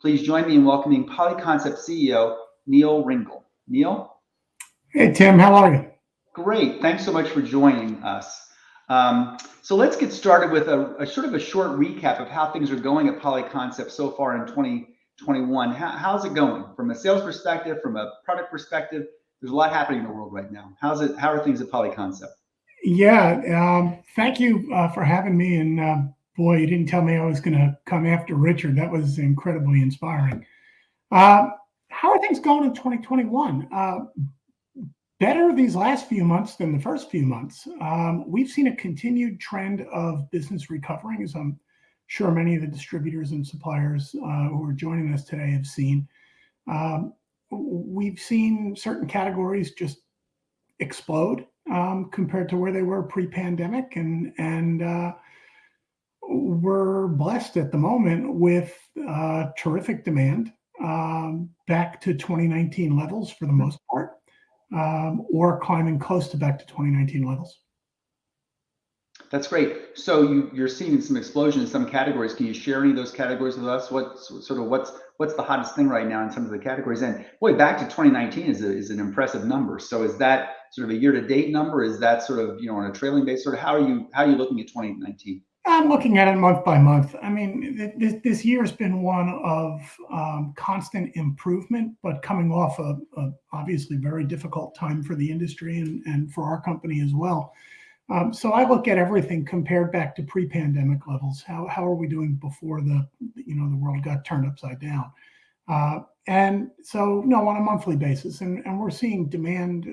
Please join me in welcoming Polyconcept CEO, Neil Ringel. Neil? Hey, Tim, how are you? Great. Thanks so much for joining us. So let's get started with a sort of a short recap of how things are going at Polyconcept so far in 2021. How's it going from a sales perspective, from a product perspective? There's a lot happening in the world right now. How are things at Polyconcept? Yeah, thank you for having me. And boy, you didn't tell me I was going to come after Richard. That was incredibly inspiring. How are things going in 2021? Better these last few months than the first few months. We've seen a continued trend of business recovering, as I'm sure many of the distributors and suppliers who are joining us today have seen. We've seen certain categories just explode compared to where they were pre-pandemic, and we're blessed at the moment with terrific demand back to 2019 levels for the most part, or climbing close to back to 2019 levels. That's great. So you're seeing some explosion in some categories. Can you share any of those categories with us? What's the hottest thing right now in some of the categories? And boy, back to 2019 is an impressive number. So is that sort of a year-to-date number? Is that sort of on a trailing basis? Sort of how are you looking at 2019? I'm looking at it month by month. I mean, this year has been one of constant improvement, but coming off a obviously very difficult time for the industry and for our company as well. So I look at everything compared back to pre-pandemic levels. How are we doing before the world got turned upside down? And so no, on a monthly basis, and we're seeing demand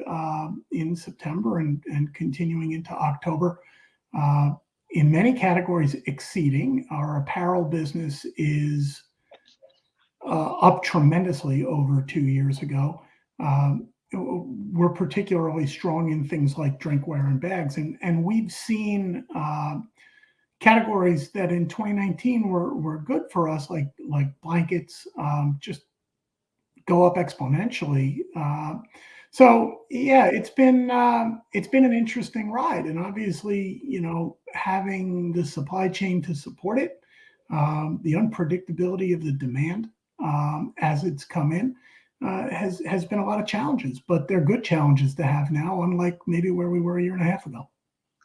in September and continuing into October. In many categories exceeding. Our apparel business is up tremendously over 2 years ago. We're particularly strong in things like drinkware and bags, and we've seen categories that in 2019 were good for us, like blankets, just go up exponentially. So yeah, it's been an interesting ride, and obviously, having the supply chain to support it, the unpredictability of the demand as it's come in has been a lot of challenges, but they're good challenges to have now, unlike maybe where we were a year and a half ago.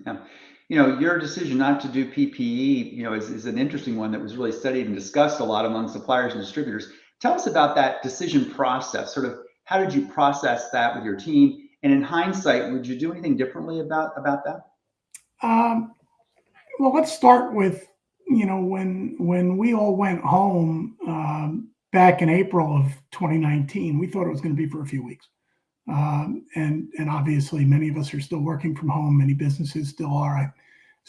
Yeah. Your decision not to do PPE, is an interesting one that was really studied and discussed a lot among suppliers and distributors. Tell us about that decision process. Sort of how did you process that with your team? And in hindsight, would you do anything differently about that? Well, let's start with, when we all went home back in April of 2019, we thought it was going to be for a few weeks. And obviously many of us are still working from home. Many businesses still are. I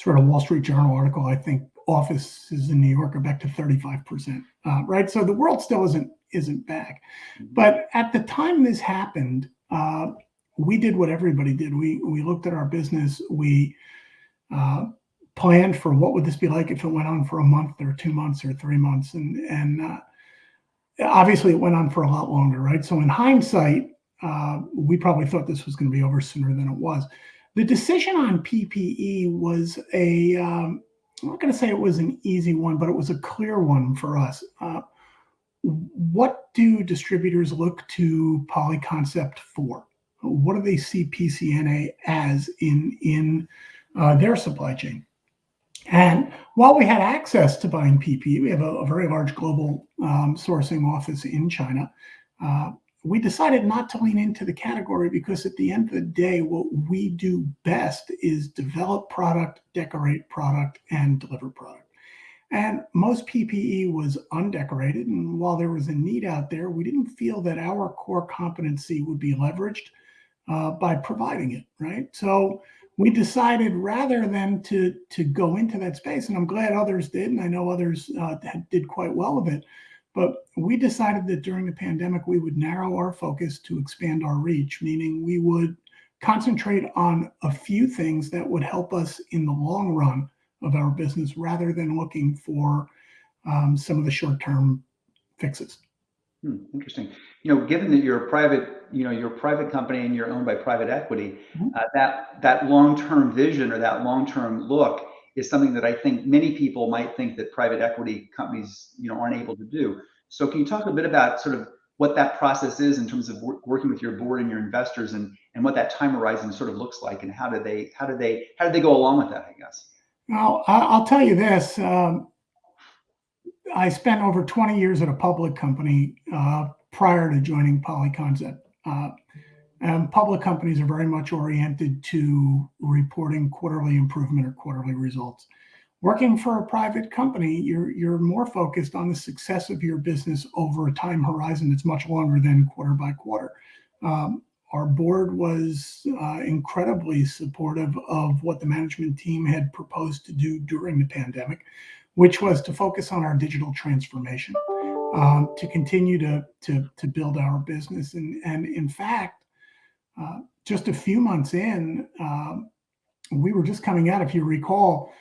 read a Wall Street Journal article. I think offices in New York are back to 35%, right? So the world still isn't back. But at the time this happened, we did what everybody did. We looked at our business. We planned for what would this be like if it went on for a month or 2 months or 3 months, and obviously it went on for a lot longer, right? So in hindsight, we probably thought this was going to be over sooner than it was. The decision on PPE was I'm not going to say it was an easy one, but it was a clear one for us. What do distributors look to Polyconcept for? What do they see PCNA as in their supply chain? And while we had access to buying PPE, we have a very large global sourcing office in China. We decided not to lean into the category because at the end of the day, what we do best is develop product, decorate product, and deliver product. And most PPE was undecorated. And while there was a need out there, we didn't feel that our core competency would be leveraged by providing it, right? So we decided rather than to go into that space, and I'm glad others did, and I know others did quite well with it, but we decided that during the pandemic, we would narrow our focus to expand our reach, meaning we would concentrate on a few things that would help us in the long run of our business rather than looking for some of the short-term fixes. Interesting. Given that you're a private company and you're owned by private equity, that long-term vision or that long-term look is something that I think many people might think that private equity companies, aren't able to do. So can you talk a bit about sort of what that process is in terms of working with your board and your investors, and what that time horizon sort of looks like, and how do they go along with that, I guess? Now, I'll tell you this. I spent over 20 years at a public company prior to joining Polyconcept. And public companies are very much oriented to reporting quarterly improvement or quarterly results. Working for a private company, you're more focused on the success of your business over a time horizon that's much longer than quarter by quarter. Our board was incredibly supportive of what the management team had proposed to do during the pandemic, which was to focus on our digital transformation, to continue to build our business. And in fact, just a few months in, we were just coming out, if you recall,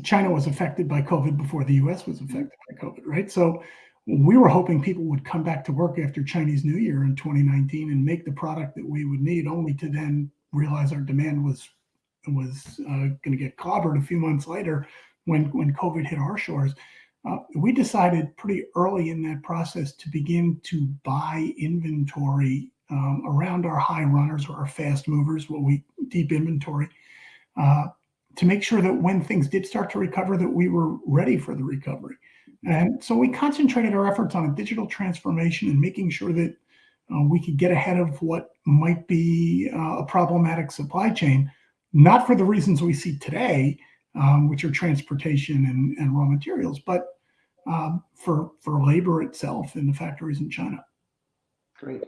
China was affected by COVID before the US was affected by COVID, right? So we were hoping people would come back to work after Chinese New Year in 2019 and make the product that we would need, only to then realize our demand was going to get clobbered a few months later when COVID hit our shores. We decided pretty early in that process to begin to buy inventory around our high runners or our fast movers, deep inventory, to make sure that when things did start to recover, that we were ready for the recovery. And so we concentrated our efforts on a digital transformation and making sure that we could get ahead of what might be a problematic supply chain, not for the reasons we see today, which are transportation and raw materials, but for labor itself in the factories in China. Great.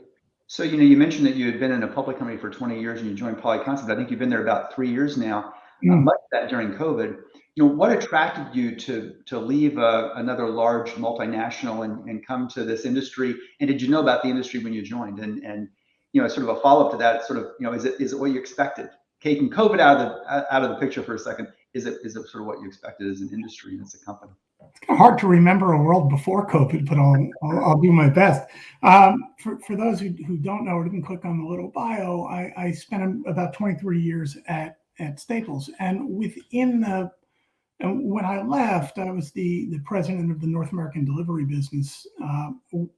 So, you mentioned that you had been in a public company for 20 years and you joined Polyconcept. I think you've been there about 3 years now, much of that during COVID. What attracted you to leave another large multinational and come to this industry? And did you know about the industry when you joined? And sort of a follow-up to that, sort of, is it what you expected? Taking COVID out of the picture for a second, is it sort of what you expected as an industry and as a company? It's kind of hard to remember a world before COVID, but I'll do my best. For those who don't know or didn't click on the little bio, I spent about 23 years at Staples, and when I left, I was the president of the North American delivery business,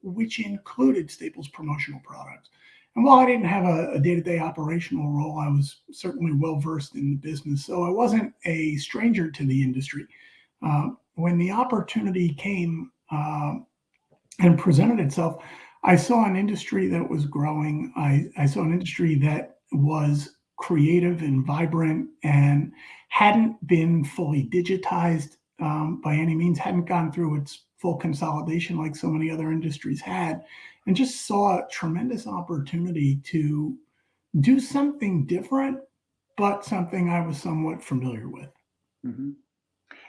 which included Staples promotional products. And while I didn't have a day-to-day operational role, I was certainly well-versed in the business. So I wasn't a stranger to the industry. When the opportunity came and presented itself, I saw an industry that was growing. I saw an industry that was creative and vibrant and hadn't been fully digitized by any means, hadn't gone through its full consolidation like so many other industries had, and just saw a tremendous opportunity to do something different, but something I was somewhat familiar with. Mm-hmm.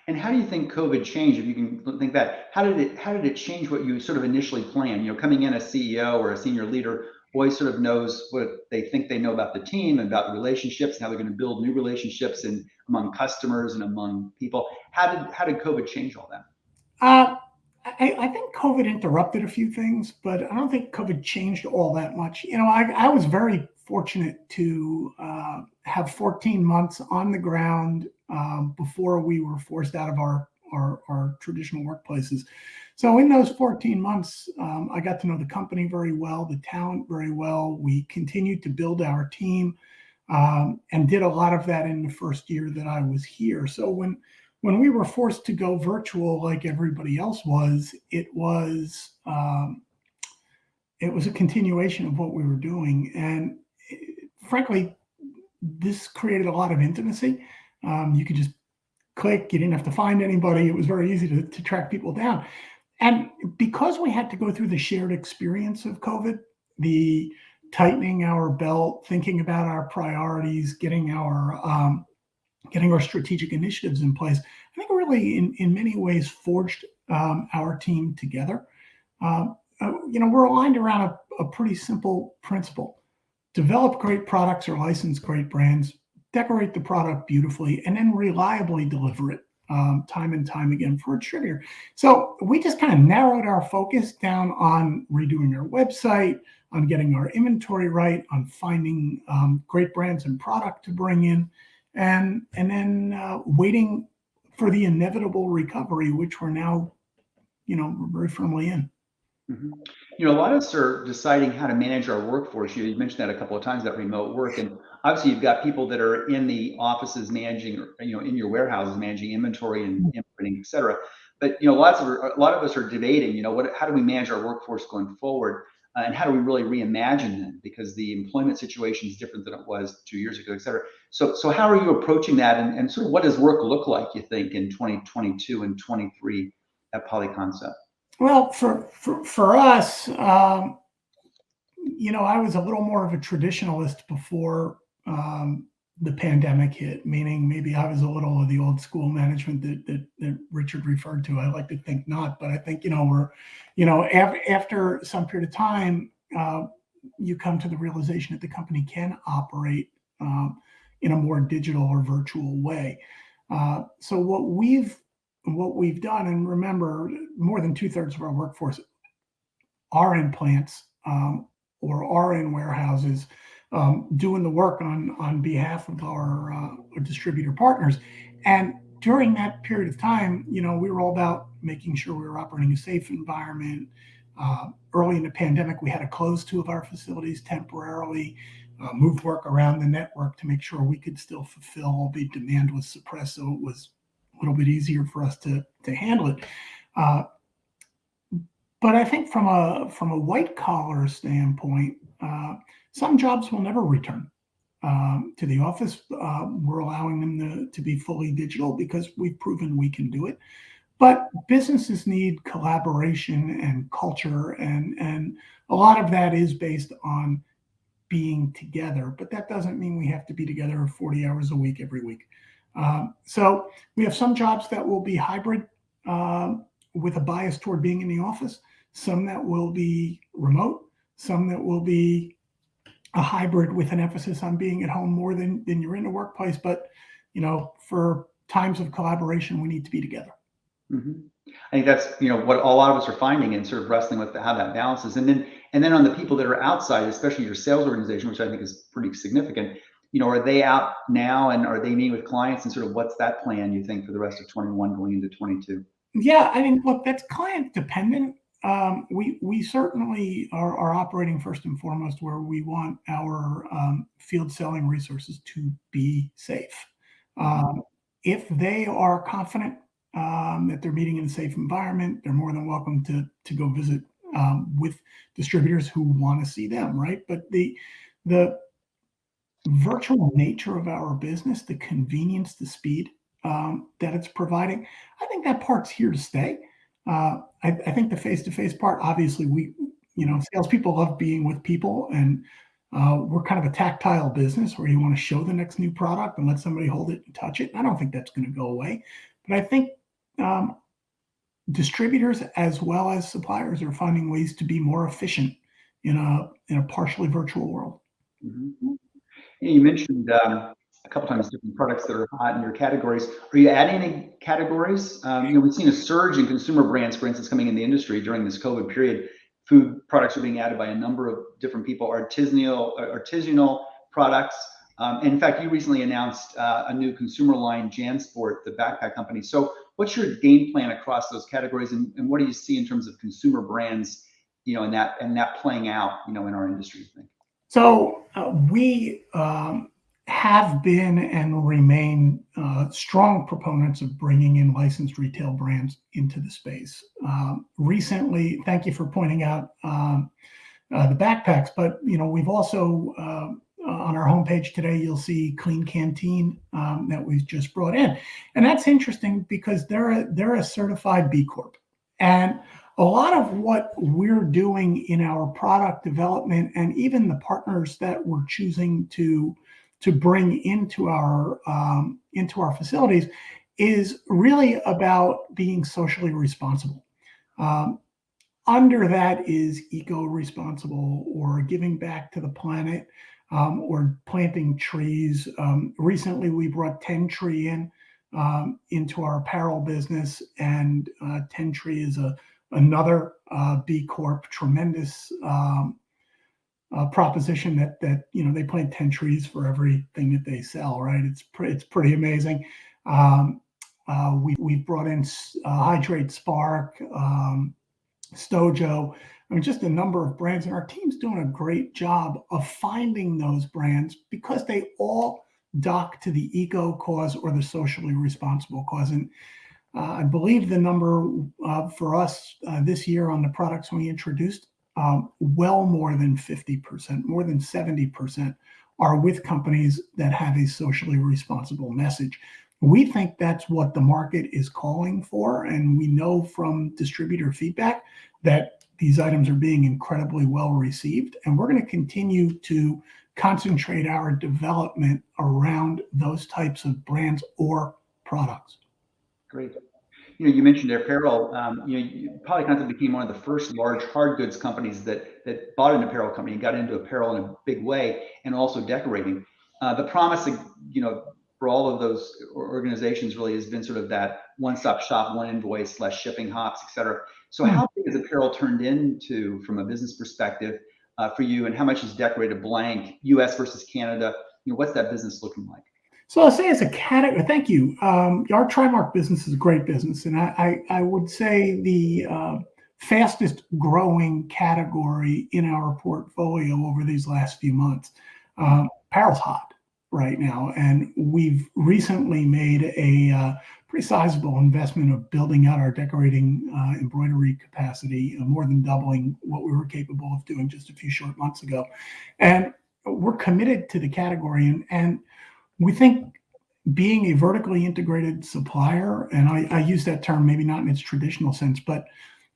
And how do you think COVID changed? If you can think back, how did it change what you sort of initially planned? Coming in as CEO or a senior leader always sort of knows what they think they know about the team and about the relationships and how they're going to build new relationships and among customers and among people. How did COVID change all that? I think COVID interrupted a few things, but I don't think COVID changed all that much. I was very fortunate to have 14 months on the ground before we were forced out of our traditional workplaces. So in those 14 months, I got to know the company very well, the talent very well. We continued to build our team and did a lot of that in the first year that I was here. So when we were forced to go virtual like everybody else was, it was a continuation of what we were doing. And frankly, this created a lot of intimacy. You could just click, you didn't have to find anybody. It was very easy to track people down. And because we had to go through the shared experience of COVID, the tightening our belt, thinking about our priorities, getting our strategic initiatives in place, I think really in many ways forged our team together. We're aligned around a pretty simple principle: develop great products or license great brands, decorate the product beautifully, and then reliably deliver it time and time again for a distributor. So we just kind of narrowed our focus down on redoing our website, on getting our inventory right, on finding great brands and product to bring in, and then waiting for the inevitable recovery, which we're now we're very firmly in. Mhm. A lot of us are deciding how to manage our workforce. You mentioned that a couple of times, that remote work, and obviously you've got people that are in the offices managing, or, in your warehouses managing inventory and imprinting, et cetera. But a lot of us are debating, how do we manage our workforce going forward, and how do we really reimagine them, because the employment situation is different than it was 2 years ago, et cetera. So how are you approaching that, and sort of what does work look like, you think, in 2022 and 23 at Polyconcept? Well, for us, I was a little more of a traditionalist before the pandemic hit, meaning maybe I was a little of the old school management that Richard referred to. I like to think not, but I think, after some period of time, you come to the realization that the company can operate in a more digital or virtual way. So what we've done, and remember, more than 2/3 of our workforce are in plants, or are in warehouses, doing the work on behalf of our distributor partners. And during that period of time, we were all about making sure we were operating a safe environment. Early in the pandemic, we had to close 2 of our facilities temporarily, move work around the network to make sure we could still fulfill, albeit demand was suppressed, so it was a little bit easier for us to handle it. But I think from a white collar standpoint, some jobs will never return to the office. We're allowing them to be fully digital because we've proven we can do it. But businesses need collaboration and culture, and a lot of that is based on being together. But that doesn't mean we have to be together 40 hours a week every week. So we have some jobs that will be hybrid, with a bias toward being in the office, some that will be remote, some that will be a hybrid with an emphasis on being at home more than you're in the workplace. But, for times of collaboration, we need to be together. Mhm. I think that's, what a lot of us are finding, and sort of wrestling with how that balances. And then on the people that are outside, especially your sales organization, which I think is pretty significant, are they out now, and are they meeting with clients, and sort of what's that plan, you think, for the rest of 21 going into 22? Yeah, I mean, look, that's client dependent. We certainly are operating first and foremost where we want our field selling resources to be safe. Um, if they are confident that they're meeting in a safe environment, they're more than welcome to go visit with distributors who want to see them, right? But the virtual nature of our business, the convenience, the speed that it's providing, I think that part's here to stay. I think the face-to-face part, obviously, salespeople love being with people, and we're kind of a tactile business where you want to show the next new product and let somebody hold it and touch it. I don't think that's going to go away, but I think um, distributors as well as suppliers are finding ways to be more efficient in a partially virtual world. Mhm. Yeah, you mentioned a couple times different products that are hot in your categories. Are you adding any categories? We've seen a surge in consumer brands, for instance, coming in the industry during this COVID period. Food products are being added by a number of different people, artisanal products. And in fact, you recently announced a new consumer line, JanSport, the backpack company. So what's your game plan across those categories, and what do you see in terms of consumer brands, and that playing out, in our industry, you think? So we have been and remain strong proponents of bringing in licensed retail brands into the space. Recently, thank you for pointing out the backpacks, but we've also on our homepage today, you'll see Clean Canteen that we've just brought in, and that's interesting because they're a certified B Corp, and a lot of what we're doing in our product development, and even the partners that we're choosing to bring into our facilities, is really about being socially responsible. Um, Under that is eco-responsible, or giving back to the planet, or planting trees. Recently, we brought 10 Tree into our apparel business, and 10 Tree is another B Corp, tremendous proposition that they plant 10 trees for everything that they sell, right? It's pretty amazing. We've brought in Hydrate Spark, Stojo. I mean, just a number of brands, and our team's doing a great job of finding those brands because they all dock to the eco cause or the socially responsible cause. And I believe the number for us this year on the products we introduced, well more than 50%, more than 70% are with companies that have a socially responsible message. We think that's what the market is calling for, and we know from distributor feedback that these items are being incredibly well received, and we're going to continue to concentrate our development around those types of brands or products. Great. You mentioned apparel. Polyconcept became one of the first large hard goods companies that bought an apparel company and got into apparel in a big way, and also decorating. The promise, for all of those organizations really has been sort of that one-stop shop, one invoice, less shipping hops, et cetera. So how big is apparel turned into from a business perspective for you, and how much is decorated blank, US versus Canada? What's that business looking like? So I'll say as a category, thank you. Our Trimark business is a great business, and I would say the fastest growing category in our portfolio over these last few months. Apparel's hot right now, and we've recently made a pretty sizable investment of building out our decorating embroidery capacity, more than doubling what we were capable of doing just a few short months ago. And we're committed to the category, and we think being a vertically integrated supplier, and I use that term maybe not in its traditional sense, but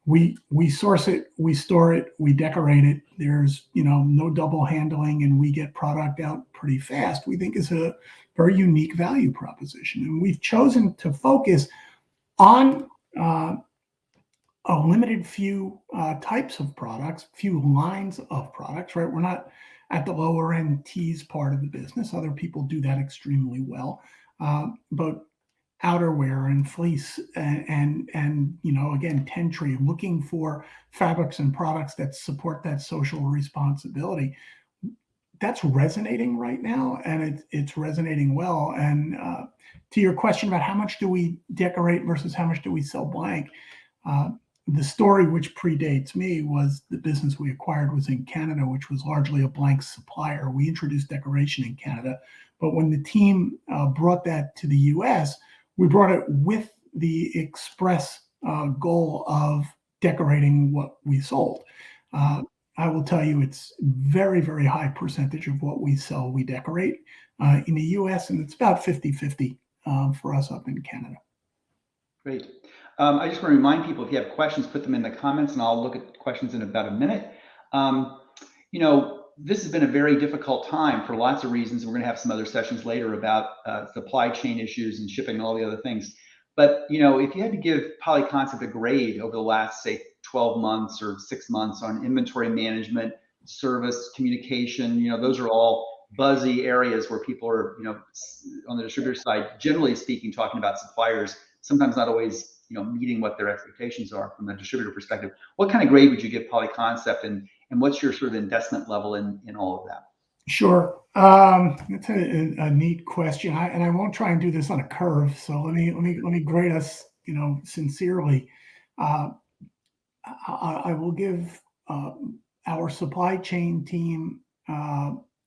we source it, we store it, we decorate it. There's no double handling, and we get product out pretty fast. We think is a very unique value proposition, and we've chosen to focus on a limited few types of products, few lines of products. Right, we're not at the lower end tees part of the business. Other people do that extremely well, but outerwear and fleece and again, Tentry, looking for fabrics and products that support that social responsibility. That's resonating right now, and it's resonating well. And to your question about how much do we decorate versus how much do we sell blank, the story which predates me was the business we acquired was in Canada, which was largely a blank supplier. We introduced decoration in Canada, but when the team brought that to the US, we brought it with the express goal of decorating what we sold. I will tell you, it's very, very high percentage of what we sell, we decorate in the US, and it's about 50-50 for us up in Canada. Great. I just want to remind people, if you have questions, put them in the comments, and I'll look at questions in about a minute. This has been a very difficult time for lots of reasons. We're going to have some other sessions later about supply chain issues and shipping and all the other things. But, if you had to give Polyconcept a grade over the last, say, 12 months or 6 months on inventory management, service, communication, those are all buzzy areas where people are, on the distributor side, generally speaking, talking about suppliers, sometimes not always meeting what their expectations are from a distributor perspective. What kind of grade would you give Polyconcept, and what's your sort of investment level in all of that? Sure. That's a neat question. I won't try and do this on a curve. So let me grade us, sincerely. I will give our supply chain team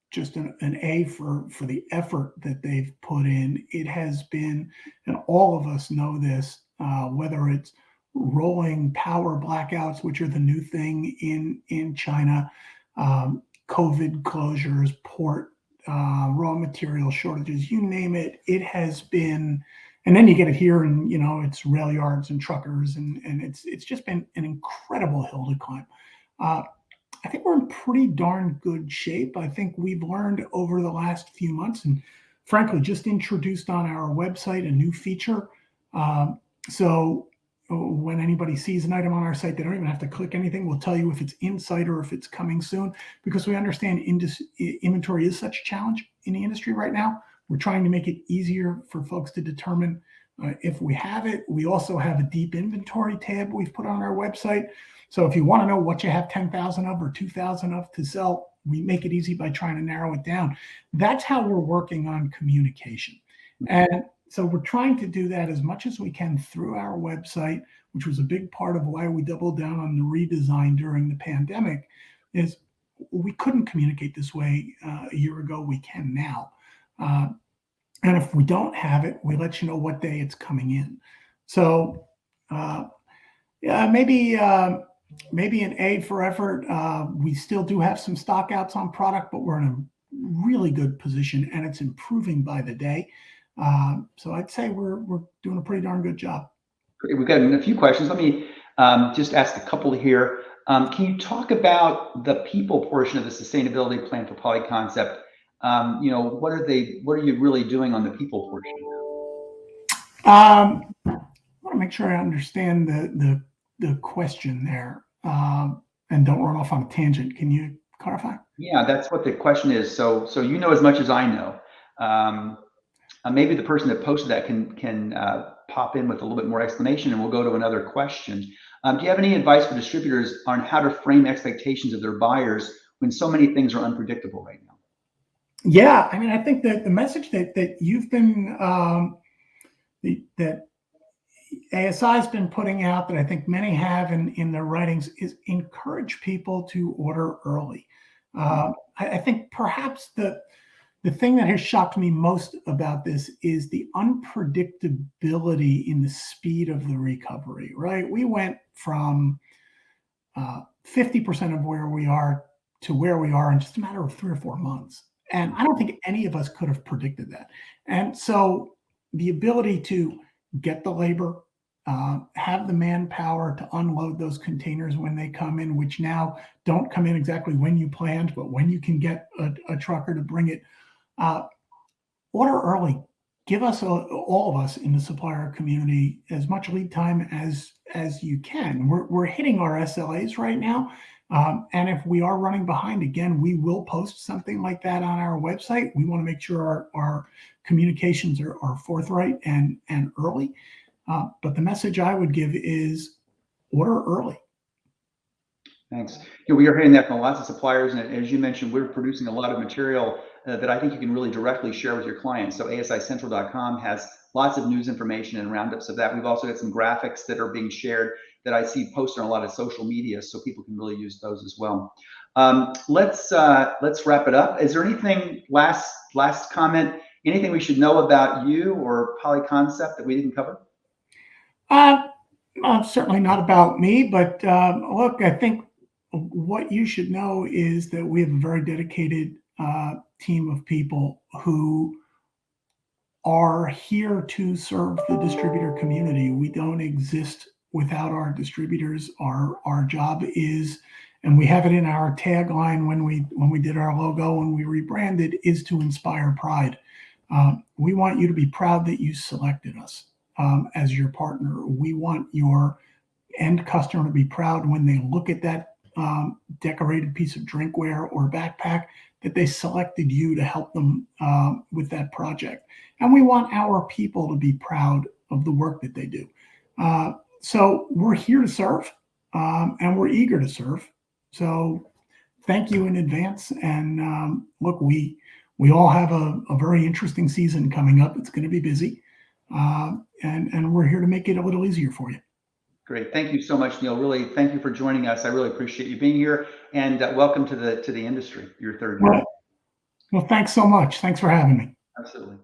just an A for the effort that they've put in. It has been, and all of us know this, whether it's rolling power blackouts, which are the new thing in China, COVID closures, port, raw material shortages, you name it, it has been, and then you get it here, and it's rail yards and truckers, and it's just been an incredible hill to climb. I think we're in pretty darn good shape. I think we've learned over the last few months, and frankly, just introduced on our website a new feature. So when anybody sees an item on our site, they don't even have to click anything. We'll tell you if it's in sight or if it's coming soon, because we understand inventory is such a challenge in the industry right now. We're trying to make it easier for folks to determine if we have it. We also have a deep inventory tab we've put on our website. So if you want to know what you have 10,000 of or 2,000 of to sell, we make it easy by trying to narrow it down. That's how we're working on communication. And so we're trying to do that as much as we can through our website, which was a big part of why we doubled down on the redesign during the pandemic. Is we couldn't communicate this way a year ago. We can now. And if we don't have it, we let you know what day it's coming in. So yeah, maybe an A for effort. We still do have some stock outs on product, but we're in a really good position and it's improving by the day. So I'd say we're doing a pretty darn good job. Great. We've got a few questions. Let me just ask a couple here. Can you talk about the people portion of the sustainability plan for Polyconcept? What are you really doing on the people portion? I want to make sure I understand the question there, and don't run off on a tangent. Can you clarify? Yeah, that's what the question is. So you know as much as I know. Maybe the person that posted that can pop in with a little bit more explanation, and we'll go to another question. Do you have any advice for distributors on how to frame expectations of their buyers when so many things are unpredictable right now? Yeah, I mean, I think that the message that you've been that ASI has been putting out, that I think many have in their writings, is encourage people to order early. I think perhaps the thing that has shocked me most about this is the unpredictability in the speed of the recovery, right? We went from 50% of where we are to where we are in just a matter of 3 or 4 months. And I don't think any of us could have predicted that. And so the ability to get the labor, have the manpower to unload those containers when they come in, which now don't come in exactly when you planned, but when you can get a trucker to bring it. Order early. Give us all of us in the supplier community as much lead time as you can. We're hitting our SLAs right now, and if we are running behind again, we will post something like that on our website. We want to make sure our communications are forthright and early. But the message I would give is order early. Thanks. We are hearing that from lots of suppliers, and as you mentioned, we're producing a lot of material that I think you can really directly share with your clients. So asicentral.com has lots of news information and roundups of that. We've also got some graphics that are being shared that I see posted on a lot of social media, so people can really use those as well. Let's wrap it up. Is there anything, last comment, anything we should know about you or Polyconcept that we didn't cover? Certainly not about me, but look, I think what you should know is that we have a very dedicated team of people who are here to serve the distributor community. We don't exist without our distributors. Our job is, and we have it in our tagline when we did our logo, when we rebranded, is to inspire pride. We want you to be proud that you selected us as your partner. We want your end customer to be proud when they look at that decorated piece of drinkware or backpack, that they selected you to help them with that project. And we want our people to be proud of the work that they do. So we're here to serve, and we're eager to serve. So thank you in advance. And look, we all have a very interesting season coming up. It's going to be busy, and we're here to make it a little easier for you. Great. Thank you so much, Neil. Really, thank you for joining us. I really appreciate you being here, and welcome to the industry, your third year. Well, thanks so much. Thanks for having me. Absolutely.